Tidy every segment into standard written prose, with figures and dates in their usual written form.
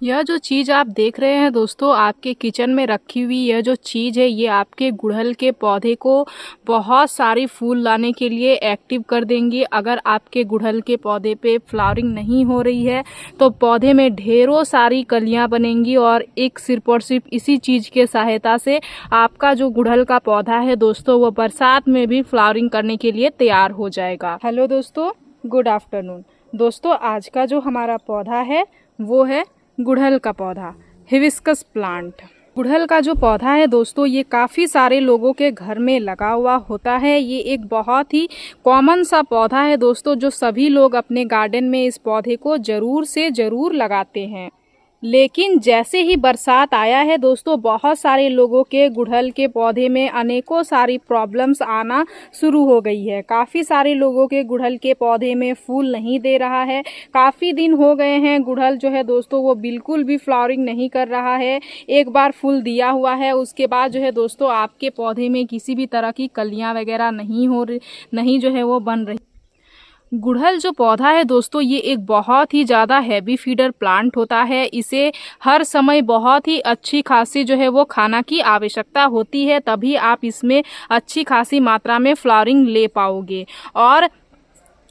यह जो चीज़ आप देख रहे हैं दोस्तों, आपके किचन में रखी हुई यह जो चीज़ है, ये आपके गुड़हल के पौधे को बहुत सारी फूल लाने के लिए एक्टिव कर देंगी। अगर आपके गुड़हल के पौधे पे फ्लावरिंग नहीं हो रही है तो पौधे में ढेरों सारी कलियां बनेंगी और एक सिर्फ और सिर्फ इसी चीज़ के सहायता से आपका जो गुड़हल का पौधा है दोस्तों, वो बरसात में भी फ्लावरिंग करने के लिए तैयार हो जाएगा। हेलो दोस्तों, गुड आफ्टरनून। दोस्तों, आज का जो हमारा पौधा है वो है गुड़हल का पौधा, हिबिस्कस प्लांट। गुड़हल का जो पौधा है दोस्तों, ये काफ़ी सारे लोगों के घर में लगा हुआ होता है। ये एक बहुत ही कॉमन सा पौधा है दोस्तों, जो सभी लोग अपने गार्डन में इस पौधे को ज़रूर से ज़रूर लगाते हैं। लेकिन जैसे ही बरसात आया है दोस्तों, बहुत सारे लोगों के गुड़हल के पौधे में अनेकों सारी प्रॉब्लम्स आना शुरू हो गई है। काफ़ी सारे लोगों के गुड़हल के पौधे में फूल नहीं दे रहा है। काफ़ी दिन हो गए हैं गुड़हल जो है दोस्तों, वो बिल्कुल भी फ्लावरिंग नहीं कर रहा है। एक बार फूल दिया हुआ है, उसके बाद जो है दोस्तों आपके पौधे में किसी भी तरह की कलियाँ वगैरह नहीं जो है वो बन रही। गुड़हल जो पौधा है दोस्तों, ये एक बहुत ही ज़्यादा हैवी फीडर प्लांट होता है। इसे हर समय बहुत ही अच्छी खासी जो है वो खाना की आवश्यकता होती है, तभी आप इसमें अच्छी खासी मात्रा में फ्लावरिंग ले पाओगे। और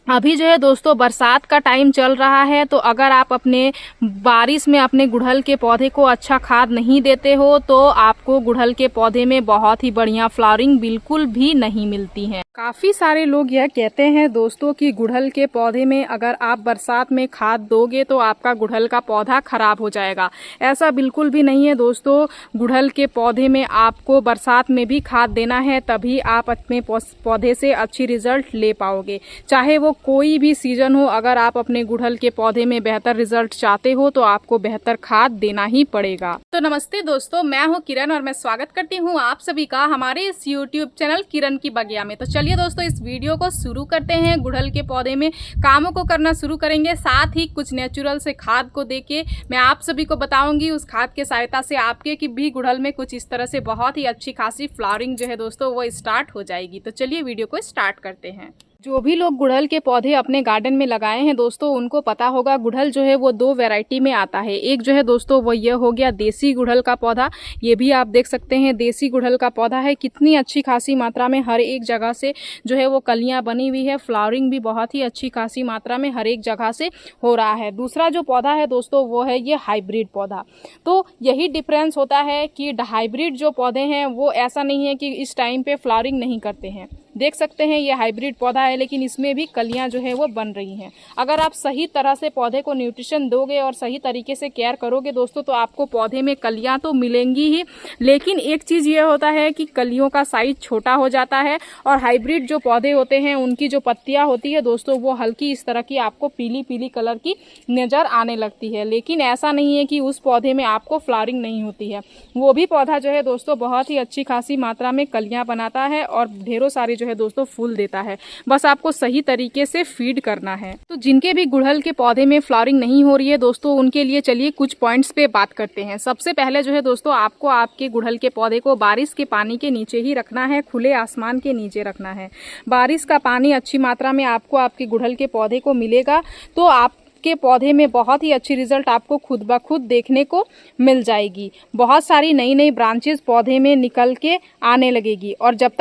अभी जो है दोस्तों बरसात का टाइम चल रहा है, तो अगर आप अपने बारिश में अपने गुड़हल के पौधे को अच्छा खाद नहीं देते हो तो आपको गुड़हल के पौधे में बहुत ही बढ़िया फ्लावरिंग बिल्कुल भी नहीं मिलती है। काफ़ी सारे लोग यह कहते हैं दोस्तों कि गुड़हल के पौधे में अगर आप बरसात में खाद दोगे तो आपका गुड़हल का पौधा खराब हो जाएगा। ऐसा बिल्कुल भी नहीं है दोस्तों। गुड़हल के पौधे में आपको बरसात में भी खाद देना है, तभी आप अपने पौधे से अच्छी रिजल्ट ले पाओगे। चाहे वो कोई भी सीजन हो, अगर आप अपने गुड़हल के पौधे में बेहतर रिजल्ट चाहते हो तो आपको बेहतर खाद देना ही पड़ेगा। तो नमस्ते दोस्तों, मैं हूं किरण और मैं स्वागत करती हूं आप सभी का हमारे इस यूट्यूब चैनल किरण की बगिया में। तो चलिए दोस्तों, इस वीडियो को शुरू करते हैं। गुड़हल के पौधे में कामों को करना शुरू करेंगे, साथ ही कुछ नेचुरल से खाद को देके मैं आप सभी को बताऊंगी। उस खाद के सहायता से आपके की भी गुड़हल में कुछ इस तरह से बहुत ही अच्छी खासी फ्लावरिंग जो है दोस्तों वो स्टार्ट हो जाएगी। तो चलिए वीडियो को स्टार्ट करते हैं। जो भी लोग गुड़हल के पौधे अपने गार्डन में लगाए हैं दोस्तों, उनको पता होगा गुड़हल जो है वो दो वैरायटी में आता है। एक जो है दोस्तों वो ये हो गया देसी गुड़हल का पौधा। ये भी आप देख सकते हैं देसी गुड़हल का पौधा है। कितनी अच्छी खासी मात्रा में हर एक जगह से जो है वो कलियां बनी हुई है। फ्लावरिंग भी बहुत ही अच्छी खासी मात्रा में हर एक जगह से हो रहा है। दूसरा जो पौधा है दोस्तों वो है ये हाइब्रिड पौधा। तो यही डिफरेंस होता है कि हाइब्रिड जो पौधे हैं वो ऐसा नहीं है कि इस टाइम पे फ्लावरिंग नहीं करते हैं। देख सकते हैं ये हाइब्रिड पौधा है, लेकिन इसमें भी कलियां जो है वो बन रही हैं। अगर आप सही तरह से पौधे को न्यूट्रिशन दोगे और सही तरीके से केयर करोगे दोस्तों, तो आपको पौधे में कलियां तो मिलेंगी ही, लेकिन एक चीज़ ये होता है कि कलियों का साइज छोटा हो जाता है। और हाइब्रिड जो पौधे होते हैं उनकी जो पत्तियां होती है दोस्तों, वो हल्की इस तरह की आपको पीली पीली कलर की नज़र आने लगती है। लेकिन ऐसा नहीं है कि उस पौधे में आपको फ्लावरिंग नहीं होती है। वो भी पौधा जो है दोस्तों बहुत ही अच्छी खासी मात्रा में कलियां बनाता है और ढेरों सारी जो है दोस्तों फूल देता है। बस आपको सही तरीके से फीड करना है। तो जिनके भी गुड़हल के पौधे में फ्लावरिंग नहीं हो रही है दोस्तों, उनके लिए चलिए कुछ पॉइंट्स पे बात करते हैं। सबसे पहले जो है दोस्तों आपको आपके गुड़हल के पौधे को बारिश के पानी के नीचे ही रखना है, खुले आसमान के नीचे रखना है। बारिश का पानी अच्छी मात्रा में आपको आपके गुड़हल के पौधे को मिलेगा तो आप के पौधे में बहुत ही अच्छी रिजल्ट आपको खुद ब खुद देखने को मिल जाएगी। बहुत सारी नई नई ब्रांचेस पौधे में निकल के आने लगेगी और जब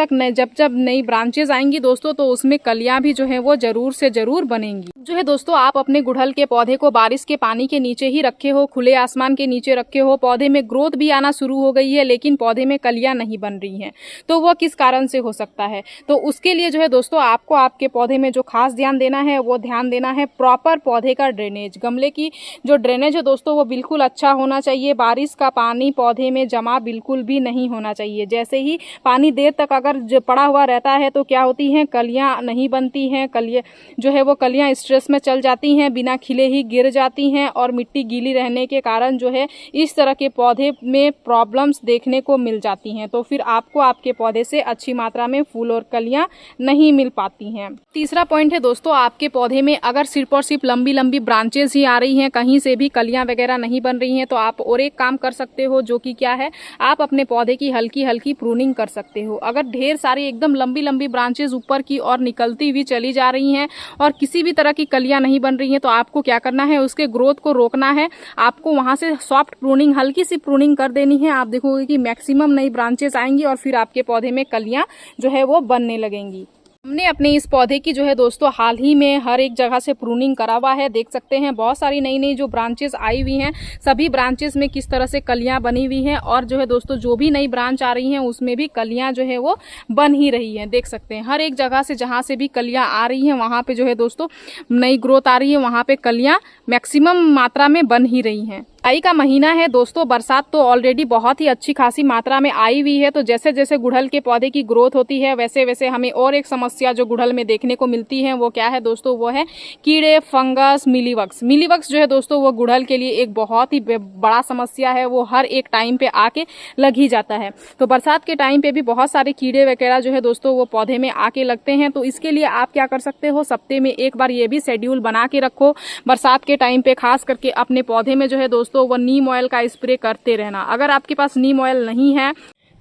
नई ब्रांचेस आएंगी दोस्तों, तो उसमें कलियां भी जो है वो जरूर से जरूर बनेंगी। जो है दोस्तों आप अपने गुड़हल के पौधे को बारिश के पानी के नीचे ही रखे हो, खुले आसमान के नीचे रखे हो, पौधे में ग्रोथ भी आना शुरू हो गई है, लेकिन पौधे में कलियां नहीं बन रही हैं, तो वो किस कारण से हो सकता है? तो उसके लिए जो है दोस्तों आपको आपके पौधे में जो खास ध्यान देना है वो ध्यान देना है प्रॉपर पौधे का ड्रेनेज। गमले की जो ड्रेनेज है दोस्तों वो बिल्कुल अच्छा होना चाहिए। बारिश का पानी पौधे में जमा बिल्कुल भी नहीं होना चाहिए। जैसे ही पानी देर तक अगर पड़ा हुआ रहता है तो क्या होती हैं, कलियां नहीं बनती हैं। कलियां जो है वो कलियां स्ट्रेस में चल जाती हैं, बिना खिले ही गिर जाती हैं और मिट्टी गीली रहने के कारण जो है इस तरह के पौधे में प्रॉब्लम्स देखने को मिल जाती हैं। तो फिर आपको आपके पौधे से अच्छी मात्रा में फूल और कलियां नहीं मिल पाती हैं। तीसरा पॉइंट है दोस्तों, आपके पौधे में अगर सिर्फ और सिर्फ लंबी लंबी ब्रांचेस ही आ रही हैं, कहीं से भी कलियां वगैरह नहीं बन रही हैं, तो आप और एक काम कर सकते हो, जो कि क्या है, आप अपने पौधे की हल्की हल्की प्रूनिंग कर सकते हो। अगर ढेर सारी एकदम लंबी लंबी ब्रांचेस ऊपर की और निकलती हुई चली जा रही हैं और किसी भी तरह की कलियां नहीं बन रही हैं, तो आपको क्या करना है, उसके ग्रोथ को रोकना है। आपको वहां से सॉफ्ट प्रूनिंग, हल्की सी प्रूनिंग कर देनी है। आप देखोगे कि मैक्सिमम नई ब्रांचेस आएंगी और फिर आपके पौधे में कलियां जो है वो बनने लगेंगी। हमने अपने इस पौधे की जो है दोस्तों हाल ही में हर एक जगह से प्रूनिंग करा हुआ है। देख सकते हैं बहुत सारी नई नई जो ब्रांचेस आई हुई हैं, सभी ब्रांचेस में किस तरह से कलियां बनी हुई हैं, और जो है दोस्तों जो भी नई ब्रांच आ रही हैं उसमें भी कलियां जो है वो बन ही रही हैं। देख सकते हैं हर एक जगह से जहां से भी कलियां आ रही हैं वहां पे जो है दोस्तों नई ग्रोथ आ रही है, वहां पे कलियां मैक्सिमम मात्रा में बन ही रही हैं। जुलाई का महीना है दोस्तों, बरसात तो ऑलरेडी बहुत ही अच्छी खासी मात्रा में आई हुई है। तो जैसे जैसे गुड़हल के पौधे की ग्रोथ होती है वैसे वैसे हमें और एक समस्या जो गुड़हल में देखने को मिलती है वो क्या है दोस्तों, वो है कीड़े, फंगस, मिलीबग्स। मिलीबग्स जो है दोस्तों वो गुड़हल के लिए एक बहुत ही बड़ा समस्या है, वो हर एक टाइम पे आके लग ही जाता है। तो बरसात के टाइम पे भी बहुत सारे कीड़े वगैरह जो है दोस्तों वो पौधे में आके लगते हैं। तो इसके लिए आप क्या कर सकते हो, सप्ते में एक बार ये भी शेड्यूल बना के रखो, बरसात के टाइम पे खास करके अपने पौधे में जो है दोस्तों वो नीम ऑयल का स्प्रे करते रहना। अगर आपके पास नीम ऑयल नहीं है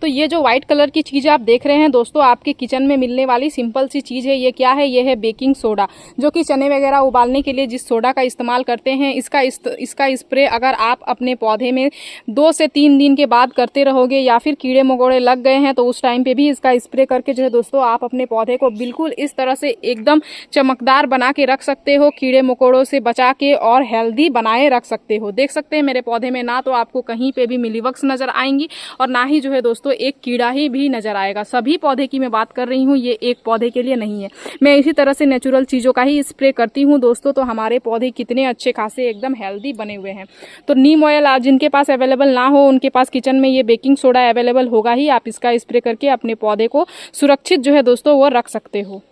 तो ये जो व्हाइट कलर की चीज आप देख रहे हैं दोस्तों, आपके किचन में मिलने वाली सिंपल सी चीज है। ये क्या है, ये है बेकिंग सोडा, जो कि चने वगैरह उबालने के लिए जिस सोडा का इस्तेमाल करते हैं, इसका स्प्रे अगर आप अपने पौधे में 2 से 3 दिन के बाद करते रहोगे, या फिर कीड़े मकोड़े लग गए हैं तो उस टाइम पे भी इसका स्प्रे करके जो है दोस्तों आप अपने पौधे को बिल्कुल इस तरह से एकदम चमकदार बना के रख सकते हो, कीड़े मकोड़ों से बचा के और हेल्दी बनाए रख सकते हो। देख सकते हैं मेरे पौधे में ना तो आपको कहीं पे भी मिलीबग्स नजर आएंगी और ना ही जो है दोस्तों एक कीड़ा ही भी नजर आएगा। सभी पौधे की मैं बात कर रही हूँ, ये एक पौधे के लिए नहीं है। मैं इसी तरह से नेचुरल चीजों का ही स्प्रे करती हूँ दोस्तों। तो हमारे पौधे कितने अच्छे खासे एकदम हेल्दी बने हुए हैं। तो नीम ऑयल जिनके पास अवेलेबल ना हो उनके पास किचन में ये बेकिंग सोडा अवेलेबल होगा ही, आप इसका स्प्रे करके अपने पौधे को सुरक्षित जो है दोस्तों वो रख सकते हो।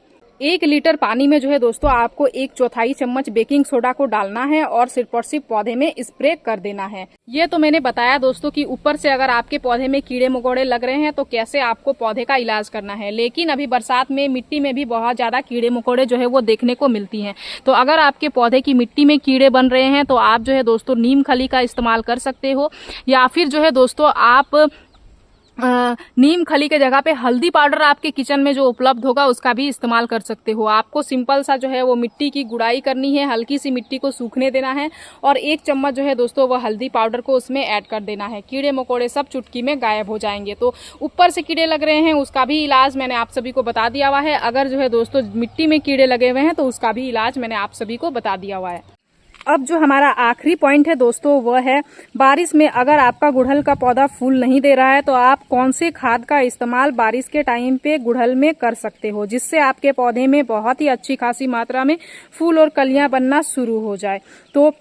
1 लीटर पानी में जो है दोस्तों आपको 1/4 चम्मच बेकिंग सोडा को डालना है और सिर्फ और सिर्फ पौधे में स्प्रे कर देना है। ये तो मैंने बताया दोस्तों कि ऊपर से अगर आपके पौधे में कीड़े मकोड़े लग रहे हैं तो कैसे आपको पौधे का इलाज करना है। लेकिन अभी बरसात में मिट्टी में भी बहुत ज्यादा कीड़े मकोड़े जो है वो देखने को मिलती हैं। तो अगर आपके पौधे की मिट्टी में कीड़े बन रहे हैं तो आप जो है दोस्तों नीम खली का इस्तेमाल कर सकते हो, या फिर जो है दोस्तों आप नीम खली के जगह पे हल्दी पाउडर आपके किचन में जो उपलब्ध होगा उसका भी इस्तेमाल कर सकते हो। आपको सिंपल सा जो है वो मिट्टी की गुड़ाई करनी है, हल्की सी मिट्टी को सूखने देना है और 1 चम्मच जो है दोस्तों वो हल्दी पाउडर को उसमें ऐड कर देना है। कीड़े मकोड़े सब चुटकी में गायब हो जाएंगे। तो ऊपर से कीड़े लग रहे हैं उसका भी इलाज मैंने आप सभी को बता दिया हुआ है। अगर जो है दोस्तों मिट्टी में कीड़े लगे हुए हैं तो उसका भी इलाज मैंने आप सभी को बता दिया हुआ है। अब जो हमारा आखिरी पॉइंट है दोस्तों वह है, बारिश में अगर आपका गुड़हल का पौधा फूल नहीं दे रहा है तो आप कौन से खाद का इस्तेमाल बारिश के टाइम पे गुड़हल में कर सकते हो, जिससे आपके पौधे में बहुत ही अच्छी खासी मात्रा में फूल और कलियां बनना शुरू हो जाए। तो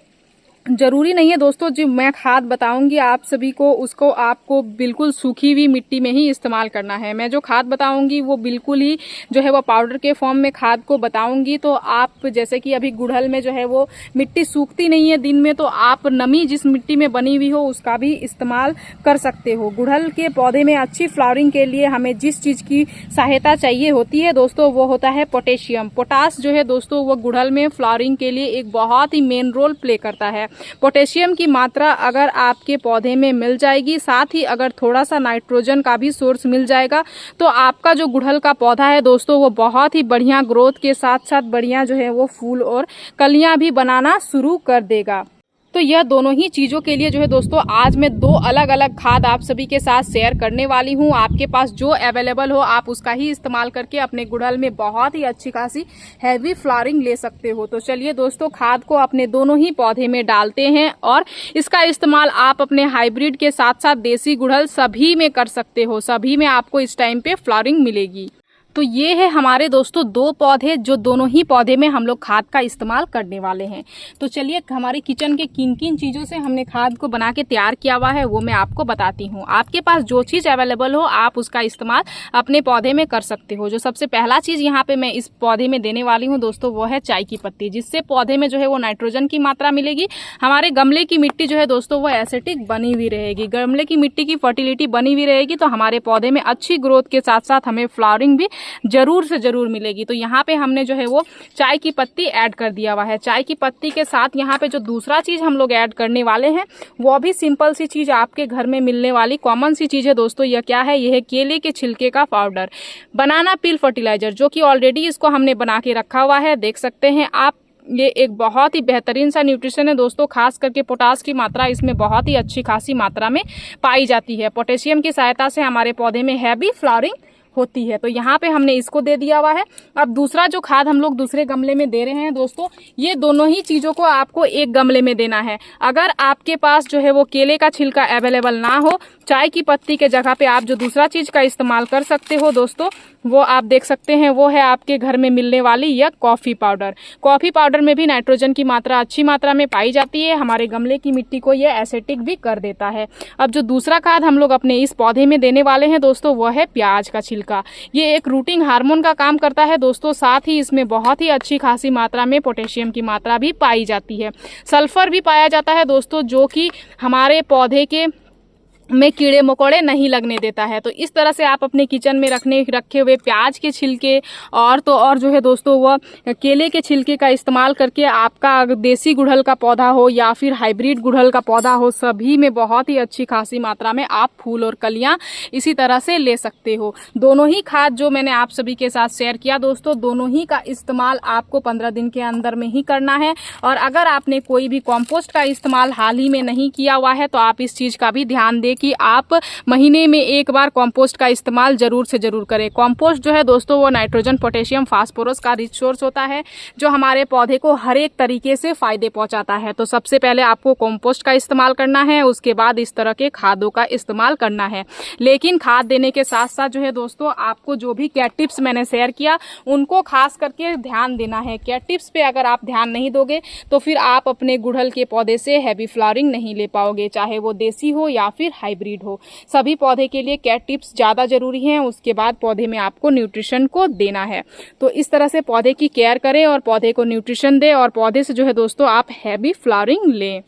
जरूरी नहीं है दोस्तों जो मैं खाद बताऊंगी आप सभी को उसको आपको बिल्कुल सूखी हुई मिट्टी में ही इस्तेमाल करना है। मैं जो खाद बताऊंगी वो बिल्कुल ही जो है वो पाउडर के फॉर्म में खाद को बताऊंगी। तो आप जैसे कि अभी गुड़हल में जो है वो मिट्टी सूखती नहीं है दिन में, तो आप नमी जिस मिट्टी में बनी हुई हो उसका भी इस्तेमाल कर सकते हो। गुड़हल के पौधे में अच्छी फ्लावरिंग के लिए हमें जिस चीज की सहायता चाहिए होती है दोस्तों वो होता है पोटेशियम। पोटास जो है दोस्तों वो गुड़हल में फ्लावरिंग के लिए एक बहुत ही मेन रोल प्ले करता है। पोटेशियम की मात्रा अगर आपके पौधे में मिल जाएगी, साथ ही अगर थोड़ा सा नाइट्रोजन का भी सोर्स मिल जाएगा, तो आपका जो गुड़हल का पौधा है दोस्तों वो बहुत ही बढ़िया ग्रोथ के साथ साथ बढ़िया जो है वो फूल और कलियां भी बनाना शुरू कर देगा। तो यह दोनों ही चीजों के लिए जो है दोस्तों आज मैं 2 अलग अलग खाद आप सभी के साथ शेयर करने वाली हूं। आपके पास जो अवेलेबल हो आप उसका ही इस्तेमाल करके अपने गुड़हल में बहुत ही अच्छी खासी हैवी फ्लावरिंग ले सकते हो। तो चलिए दोस्तों खाद को अपने दोनों ही पौधे में डालते हैं और इसका इस्तेमाल आप अपने हाइब्रिड के साथ साथ देसी गुड़हल सभी में कर सकते हो। सभी में आपको इस टाइम पे फ्लावरिंग मिलेगी। तो ये है हमारे दोस्तों 2 पौधे जो दोनों ही पौधे में हम लोग खाद का इस्तेमाल करने वाले हैं। तो चलिए हमारे किचन के किन किन चीज़ों से हमने खाद को बना के तैयार किया हुआ है वो मैं आपको बताती हूँ। आपके पास जो चीज़ अवेलेबल हो आप उसका इस्तेमाल अपने पौधे में कर सकते हो। जो सबसे पहला चीज़ यहाँ पे मैं इस पौधे में देने वाली हूँ दोस्तों वो है चाय की पत्ती, जिससे पौधे में जो है वो नाइट्रोजन की मात्रा मिलेगी। हमारे गमले की मिट्टी जो है दोस्तों वो एसिडिक बनी हुई रहेगी, गमले की मिट्टी की फर्टिलिटी बनी हुई रहेगी, तो हमारे पौधे में अच्छी ग्रोथ के साथ साथ हमें फ्लावरिंग भी ज़रूर से ज़रूर मिलेगी। तो यहाँ पे हमने जो है वो चाय की पत्ती ऐड कर दिया हुआ है। चाय की पत्ती के साथ यहाँ पे जो दूसरा चीज़ हम लोग ऐड करने वाले हैं वो भी सिंपल सी चीज़, आपके घर में मिलने वाली कॉमन सी चीज़ है दोस्तों। यह क्या है? यह है केले के छिलके का पाउडर, बनाना पील फर्टिलाइजर, जो कि ऑलरेडी इसको हमने बना के रखा हुआ है, देख सकते हैं आप। ये एक बहुत ही बेहतरीन सा न्यूट्रिशन है दोस्तों। खास करके पोटास की मात्रा इसमें बहुत ही अच्छी खासी मात्रा में पाई जाती है। पोटेशियम की सहायता से हमारे पौधे में हैवी फ्लावरिंग होती है। तो यहाँ पे हमने इसको दे दिया हुआ है। अब दूसरा जो खाद हम लोग दूसरे गमले में दे रहे हैं दोस्तों, ये दोनों ही चीज़ों को आपको एक गमले में देना है। अगर आपके पास जो है वो केले का छिलका अवेलेबल ना हो, चाय की पत्ती के जगह पे आप जो दूसरा चीज़ का इस्तेमाल कर सकते हो दोस्तों, वो आप देख सकते हैं, वो है आपके घर में मिलने वाली यह कॉफ़ी पाउडर। कॉफ़ी पाउडर में भी नाइट्रोजन की मात्रा अच्छी मात्रा में पाई जाती है। हमारे गमले की मिट्टी को यह एसिडिक भी कर देता है। अब जो दूसरा खाद हम लोग अपने इस पौधे में देने वाले हैं दोस्तों, वो है प्याज का छिलका। ये एक रूटिंग हार्मोन का काम करता है दोस्तों। साथ ही इसमें बहुत ही अच्छी खासी मात्रा में पोटेशियम की मात्रा भी पाई जाती है। सल्फर भी पाया जाता है दोस्तों, जो कि हमारे पौधे के में कीड़े मकोड़े नहीं लगने देता है। तो इस तरह से आप अपने किचन में रखे हुए प्याज के छिलके और तो और जो है दोस्तों वह केले के छिलके का इस्तेमाल करके आपका देसी गुड़हल का पौधा हो या फिर हाइब्रिड गुड़हल का पौधा हो, सभी में बहुत ही अच्छी खासी मात्रा में आप फूल और कलियां इसी तरह से ले सकते हो। दोनों ही खाद जो मैंने आप सभी के साथ शेयर किया दोस्तों, दोनों ही का इस्तेमाल आपको 15 दिन के अंदर में ही करना है। और अगर आपने कोई भी कॉम्पोस्ट का इस्तेमाल हाल ही में नहीं किया हुआ है तो आप इस चीज़ का भी ध्यान दें कि आप महीने में एक बार कंपोस्ट का इस्तेमाल जरूर से जरूर करें। कंपोस्ट जो है दोस्तों वो नाइट्रोजन, पोटेशियम, फास्फोरस का रिच सोर्स होता है, जो हमारे पौधे को हर एक तरीके से फायदे पहुंचाता है। तो सबसे पहले आपको कंपोस्ट का इस्तेमाल करना है, उसके बाद इस तरह के खादों का इस्तेमाल करना है। लेकिन खाद देने के साथ साथ जो है दोस्तों, आपको जो भी क्या टिप्स मैंने शेयर किया उनको खास करके ध्यान देना है। क्या टिप्स पे अगर आप ध्यान नहीं दोगे तो फिर आप अपने गुड़हल के पौधे से हैवी फ्लावरिंग नहीं ले पाओगे, चाहे वो देसी हो या फिर हाइब्रिड हो। सभी पौधे के लिए क्या टिप्स ज़्यादा जरूरी हैं, उसके बाद पौधे में आपको न्यूट्रिशन को देना है। तो इस तरह से पौधे की केयर करें और पौधे को न्यूट्रिशन दें और पौधे से जो है दोस्तों आप हैवी फ्लावरिंग लें।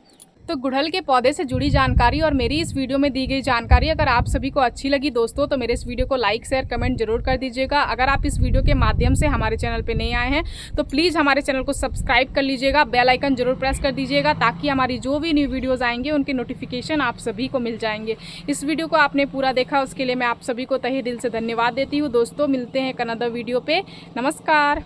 तो गुड़हल के पौधे से जुड़ी जानकारी और मेरी इस वीडियो में दी गई जानकारी अगर आप सभी को अच्छी लगी दोस्तों, तो मेरे इस वीडियो को लाइक, शेयर, कमेंट जरूर कर दीजिएगा। अगर आप इस वीडियो के माध्यम से हमारे चैनल पे नए आए हैं तो प्लीज़ हमारे चैनल को सब्सक्राइब कर लीजिएगा, बेल आइकन जरूर प्रेस कर दीजिएगा, ताकि हमारी जो भी न्यू वीडियोज़ आएंगे उनके नोटिफिकेशन आप सभी को मिल जाएंगे। इस वीडियो को आपने पूरा देखा, उसके लिए मैं आप सभी को तहे दिल से धन्यवाद देती हूँ दोस्तों। मिलते हैं एक अनदर वीडियो पे। नमस्कार।